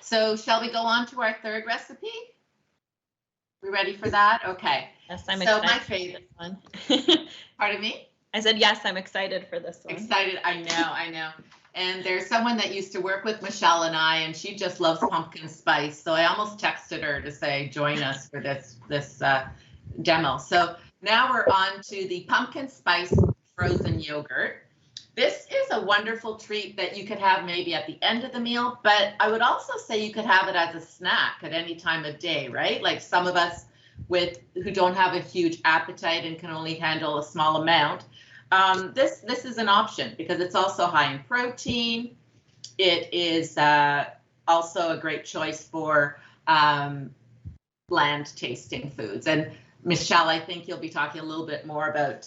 So shall we go on to our third recipe? We ready for that? Okay. Yes, I'm so excited my favorite for this one. Pardon me? I said, yes, I'm excited for this one. Excited, I know. And there's someone that used to work with Michelle and I, and she just loves pumpkin spice. So I almost texted her to say, join us for this demo. So now we're on to the pumpkin spice frozen yogurt. This is a wonderful treat that you could have maybe at the end of the meal, but I would also say you could have it as a snack at any time of day, right? Like some of us who don't have a huge appetite and can only handle a small amount. This is an option because it's also high in protein. It is also a great choice for bland tasting foods. And Michelle, I think you'll be talking a little bit more about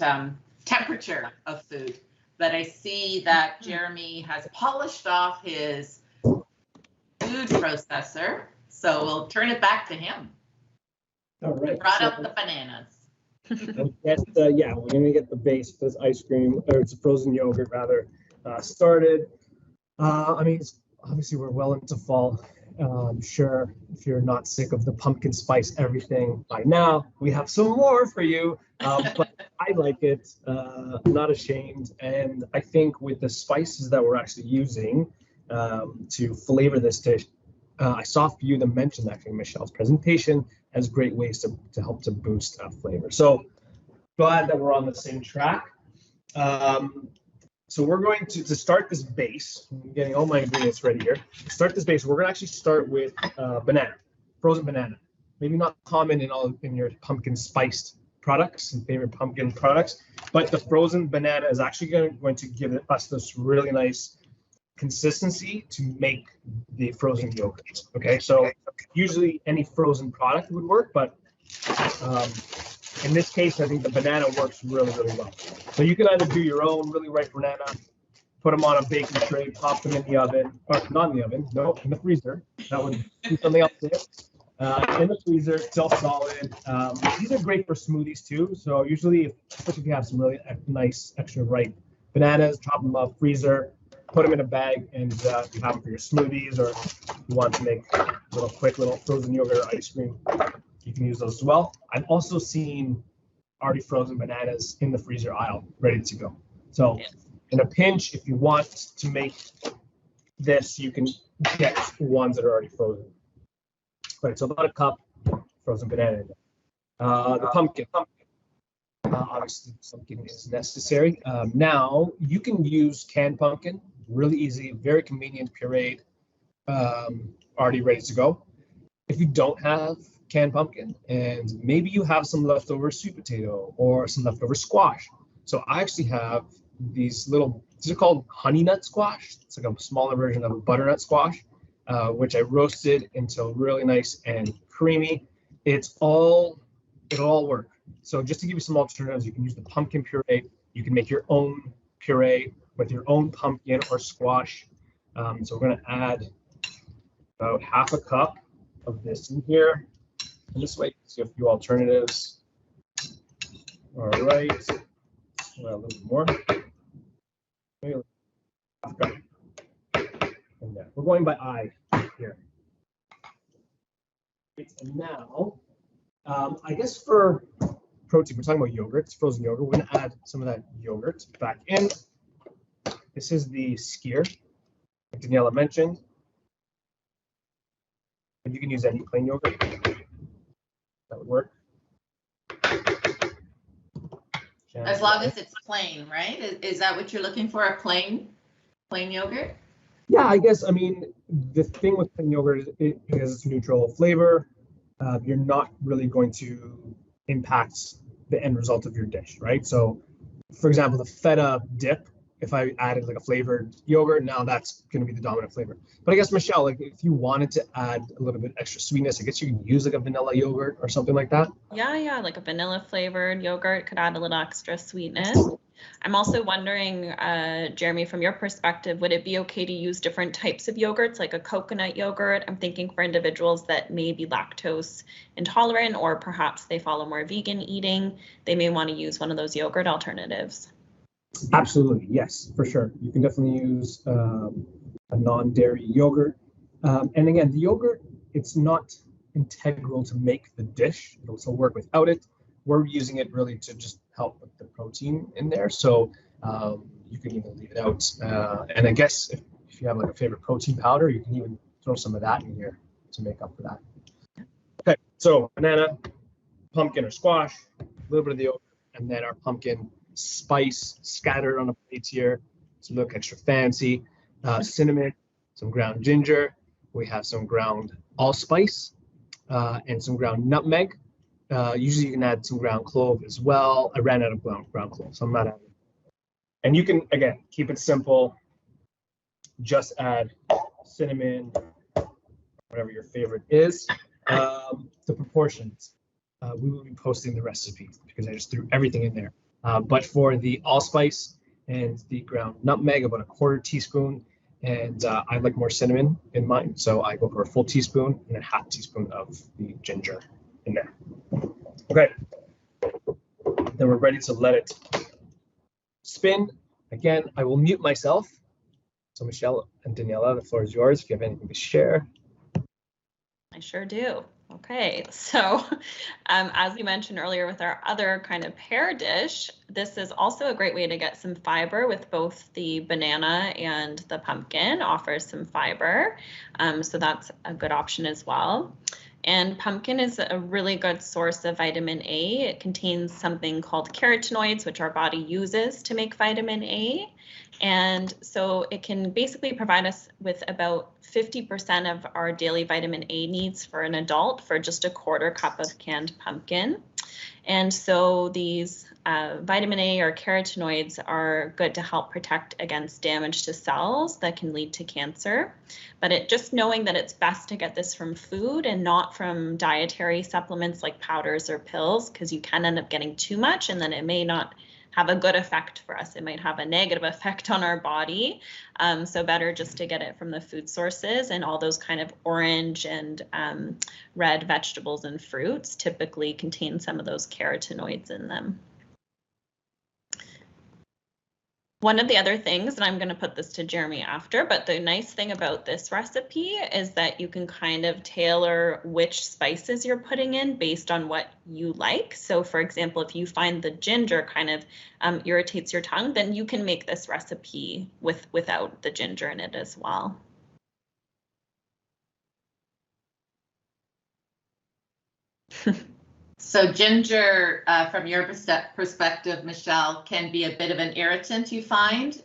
temperature of food. But I see that Jeremy has polished off his food processor, so we'll turn it back to him. All right. He brought up the bananas. Yeah, we're gonna get the base for this ice cream, or it's a frozen yogurt rather, started. I mean, obviously we're well into fall. I'm sure if you're not sick of the pumpkin spice everything by now, we have some more for you. But I like it. I'm not ashamed, and I think with the spices that we're actually using to flavor this dish, I saw a few of them mentioned actually in Michelle's presentation as great ways to help to boost flavor. So glad that we're on the same track. So we're going to start this base. I'm getting all my ingredients ready here. To start this base, we're going to actually start with banana, frozen banana. Maybe not common in your pumpkin spiced products and favorite pumpkin products, but the frozen banana is actually going to give us this really nice consistency to make the frozen yogurt. Okay, so usually any frozen product would work, but in this case, I think the banana works really, really well. So you can either do your own really ripe banana, put them on a baking tray, pop them in the oven, or not in the oven, no, in the freezer. That would do something else there. In the freezer, still solid. These are great for smoothies too. So usually, especially if you have some really nice extra ripe bananas, chop them up, freezer, put them in a bag, and you have them for your smoothies, or you want to make a quick little frozen yogurt or ice cream. You can use those as well. I've also seen already frozen bananas in the freezer aisle, ready to go. So in a pinch, if you want to make this, you can get ones that are already frozen. Right, so about a cup frozen banana. The pumpkin. Obviously, pumpkin is necessary. Now, you can use canned pumpkin, really easy, very convenient, pureed, already ready to go. If you don't have canned pumpkin, and maybe you have some leftover sweet potato or some leftover squash. So I actually have these are called honey nut squash. It's like a smaller version of a butternut squash, which I roasted until really nice and creamy. It'll all work. So just to give you some alternatives, you can use the pumpkin puree. You can make your own puree with your own pumpkin or squash. So we're gonna add about half a cup of this in here. And this way, you can see a few alternatives. All right, well, a little bit more. Maybe half a cup. And we're going by eye here. And now, I guess for protein, we're talking about yogurt, frozen yogurt. We're going to add some of that yogurt back in. This is the skyr, like Daniela mentioned. And you can use any plain yogurt. That would work. As long as it's plain, right? Is that what you're looking for, a plain yogurt? Yeah, I guess, I mean, the thing with plain yogurt is because it's neutral flavor, you're not really going to impact the end result of your dish, right? So, for example, the feta dip, if I added like a flavored yogurt, now that's going to be the dominant flavor. But I guess, Michelle, like if you wanted to add a little bit extra sweetness, I guess you can use like a vanilla yogurt or something like that. Yeah, like a vanilla flavored yogurt could add a little extra sweetness. I'm also wondering, Jeremy, from your perspective, would it be okay to use different types of yogurts, like a coconut yogurt? I'm thinking for individuals that may be lactose intolerant, or perhaps they follow more vegan eating, they may want to use one of those yogurt alternatives. Absolutely, yes, for sure. You can definitely use a non-dairy yogurt. And again, the yogurt, it's not integral to make the dish. It'll still work without it. We're using it really to just help with the protein in there. So you can even leave it out. And I guess if you have like a favorite protein powder, you can even throw some of that in here to make up for that. Okay, so banana, pumpkin or squash, a little bit of the yogurt, and then our pumpkin spice scattered on a plate here to look extra fancy. Cinnamon, some ground ginger. We have some ground allspice and some ground nutmeg. Usually you can add some ground clove as well. I ran out of ground clove, so I'm not adding. And you can, again, keep it simple. Just add cinnamon, whatever your favorite is. The proportions, we will be posting the recipe because I just threw everything in there. But for the allspice and the ground nutmeg, about a 1/4 teaspoon. And I like more cinnamon in mine, so I go for a full teaspoon and a 1/2 teaspoon of the ginger in there. Okay, then we're ready to let it spin. Again, I will mute myself. So Michelle and Daniela, the floor is yours if you have anything to share. I sure do. Okay, so as we mentioned earlier with our other kind of pear dish, this is also a great way to get some fiber with both the banana and the pumpkin, offers some fiber. So that's a good option as well. And pumpkin is a really good source of vitamin A. It contains something called carotenoids, which our body uses to make vitamin A. And so it can basically provide us with about 50% of our daily vitamin A needs for an adult for just a 1/4 cup of canned pumpkin. And so these vitamin A or carotenoids are good to help protect against damage to cells that can lead to cancer. But just knowing that it's best to get this from food and not from dietary supplements like powders or pills, because you can end up getting too much and then it may not have a good effect for us. It might have a negative effect on our body. So better just to get it from the food sources, and all those kind of orange and red vegetables and fruits typically contain some of those carotenoids in them. One of the other things, and I'm going to put this to Jeremy after, but the nice thing about this recipe is that you can kind of tailor which spices you're putting in based on what you like. So for example, if you find the ginger kind of irritates your tongue, then you can make this recipe without the ginger in it as well. So ginger, from your perspective, Michelle, can be a bit of an irritant, you find?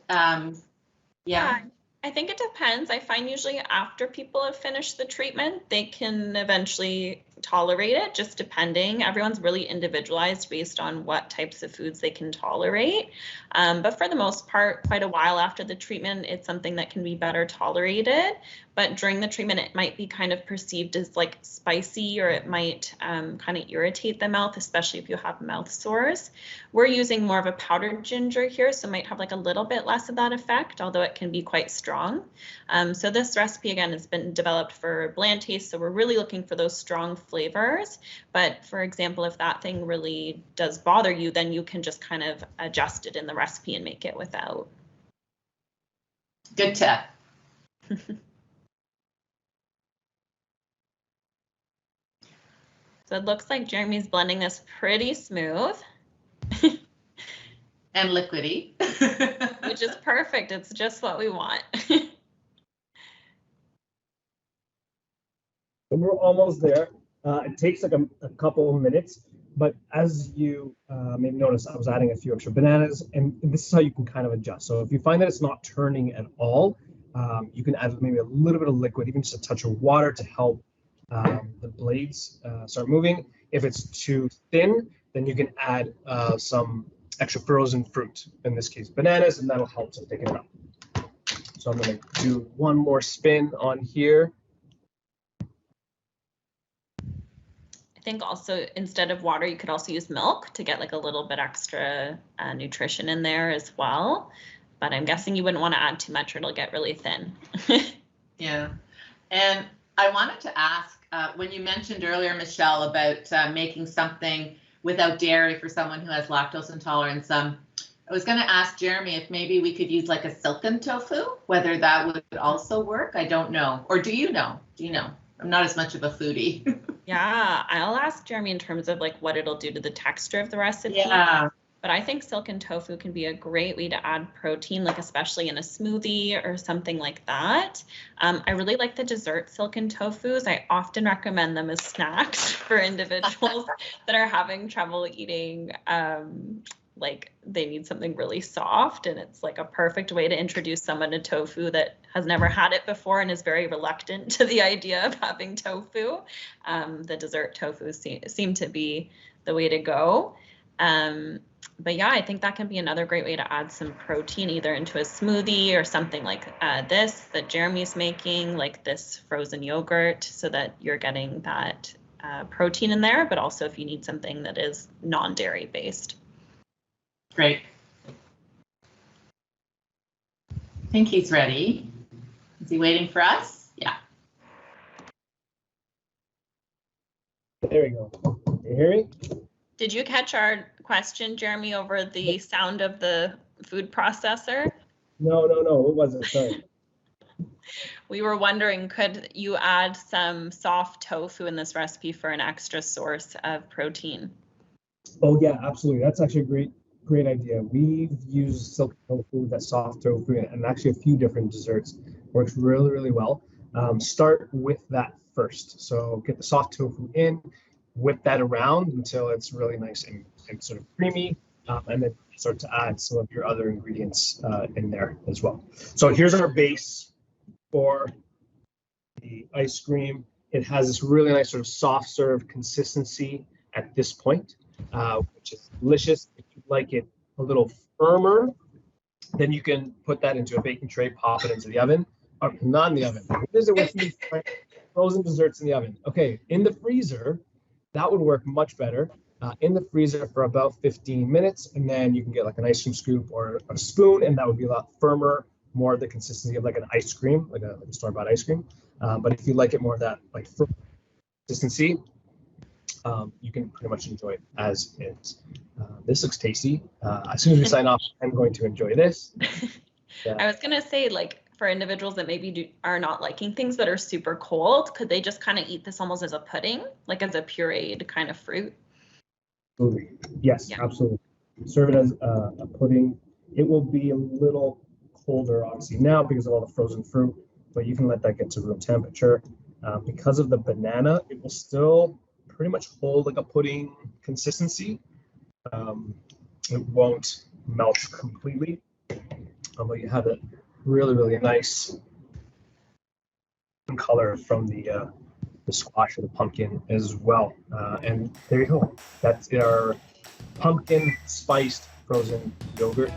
Yeah. I think it depends. I find usually after people have finished the treatment, they can eventually tolerate it, just depending. Everyone's really individualized based on what types of foods they can tolerate. But for the most part, quite a while after the treatment, it's something that can be better tolerated. But during the treatment, it might be kind of perceived as like spicy, or it might kind of irritate the mouth, especially if you have mouth sores. We're using more of a powdered ginger here, so it might have like a little bit less of that effect, although it can be quite strong. So this recipe, again, has been developed for bland taste, so we're really looking for those strong flavors. But for example, if that thing really does bother you, then you can just kind of adjust it in the recipe and make it without. Good tip. So it looks like Jeremy's blending this pretty smooth. And liquidy. Which is perfect. It's just what we want. We're almost there. It takes like a couple of minutes, but as you maybe notice, I was adding a few extra bananas, and this is how you can kind of adjust. So if you find that it's not turning at all, you can add maybe a little bit of liquid, even just a touch of water to help the blades start moving. If it's too thin, then you can add some extra frozen fruit, in this case bananas, and that'll help to thicken it up. So I'm going to do one more spin on here. I think also instead of water, you could also use milk to get like a little bit extra nutrition in there as well. But I'm guessing you wouldn't want to add too much or it'll get really thin. Yeah. And I wanted to ask, when you mentioned earlier, Michelle, about making something without dairy for someone who has lactose intolerance, I was going to ask Jeremy if maybe we could use like a silken tofu, whether that would also work. I don't know. Or do you know? Do you know? I'm not as much of a foodie. Yeah, I'll ask Jeremy in terms of like what it'll do to the texture of the recipe. Yeah. But I think silken tofu can be a great way to add protein, like especially in a smoothie or something like that. I really like the dessert silken tofus. I often recommend them as snacks for individuals that are having trouble eating, like they need something really soft, and it's like a perfect way to introduce someone to tofu that has never had it before and is very reluctant to the idea of having tofu. The dessert tofu seem to be the way to go. But yeah, I think that can be another great way to add some protein either into a smoothie or something like this that Jeremy's making, like this frozen yogurt, so that you're getting that protein in there, but also if you need something that is non-dairy based. Great. I think he's ready. Is he waiting for us? Yeah. There we go. Can you hear me? Did you catch our question, Jeremy, over the sound of the food processor? No. What was it? Sorry. We were wondering, could you add some soft tofu in this recipe for an extra source of protein? Oh yeah, absolutely. That's actually a great idea. We've used silk tofu, that soft tofu, and actually a few different desserts. Works really well. Start with that first. So get the soft tofu in, whip that around until it's really nice and sort of creamy, and then start to add some of your other ingredients in there as well. So here's our base for the ice cream. It has this really nice sort of soft serve consistency at this point, which is delicious. If you like it a little firmer, then you can put that into a baking tray, pop it into the oven, or not in the oven. This is with me, frozen desserts in the oven. Okay, in the freezer, that would work much better. In the freezer for about 15 minutes, and then you can get like an ice cream scoop or a spoon, and that would be a lot firmer, more of the consistency of like an ice cream, like a store-bought ice cream. But if you like it more of that like firm consistency, you can pretty much enjoy it as is. This looks tasty. As soon as we sign off, I'm going to enjoy this. I was gonna say, like, for individuals that maybe are not liking things that are super cold, could they just kind of eat this almost as a pudding, like as a pureed kind of fruit? Absolutely. Yes, yeah. Absolutely. Serve it as a pudding. It will be a little colder, obviously, now because of all the frozen fruit, but you can let that get to room temperature. Because of the banana, it will still pretty much hold like a pudding consistency. It won't melt completely, but you have it really nice color from the squash or the pumpkin as well. And there you go. That's our pumpkin spiced frozen yogurt.